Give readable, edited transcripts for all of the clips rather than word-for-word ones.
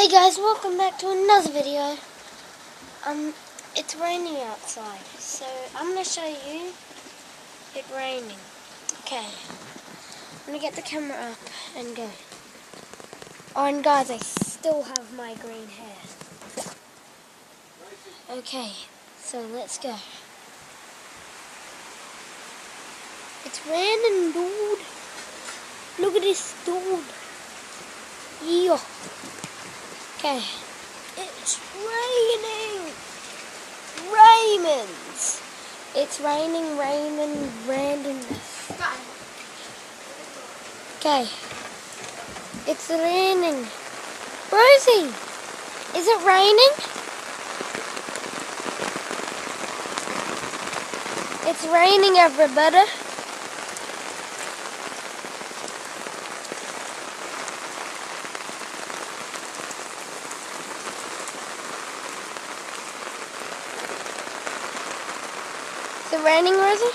Hey guys, welcome back to another video. It's raining outside, so I'm going to show you it raining. Okay, I'm going to get the camera up and go. Oh, and guys, I still have my green hair. Okay, so let's go. It's raining, dude. Look at this, dude. Yeah. Okay, it's raining. Raymond's. It's raining, randomness. Okay, it's raining. Rosie, is it raining? It's raining, everybody. Is it raining, Rosie?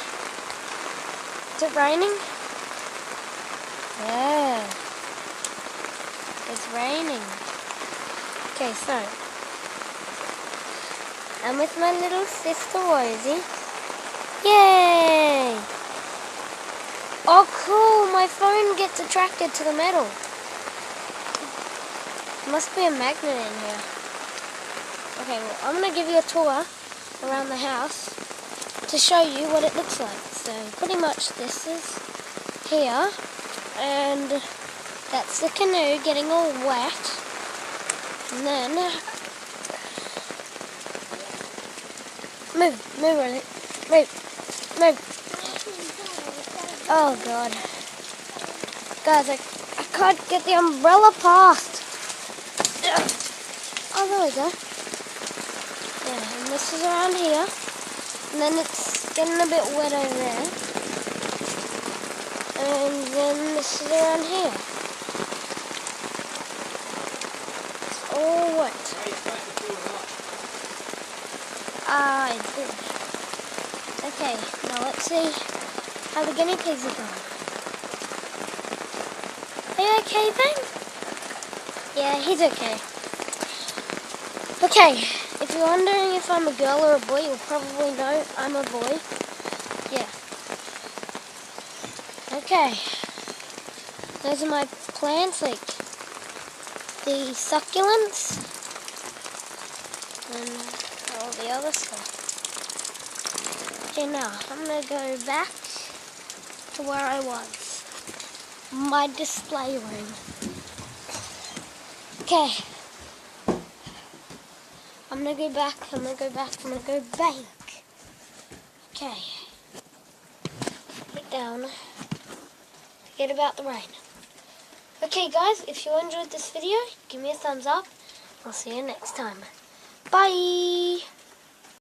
Is it raining? Yeah. It's raining. Okay, so I'm with my little sister Rosie. Yay! Oh cool, my phone gets attracted to the metal. Must be a magnet in here. Okay, well, I'm going to give you a tour around the house to show you what it looks like. So pretty much this is here, and that's the canoe getting all wet, and then move, oh god, guys, I can't get the umbrella past. Oh, there we go. Yeah, and this is around here. And then it's getting a bit wet over there. And then this is around here. It's all wet. I did. Okay, now let's see how the guinea pigs are going. Are you okay, Ben? Yeah, he's okay. Okay, if you're wondering if I'm a girl or a boy, you'll probably know I'm a boy. Yeah. Okay. Those are my plants, like the succulents and all the other stuff. Okay, now I'm going to go back to where I was. My display room. Okay. I'm going to go back. Okay. Put down. Forget about the rain. Okay guys, if you enjoyed this video, give me a thumbs up. I'll see you next time. Bye!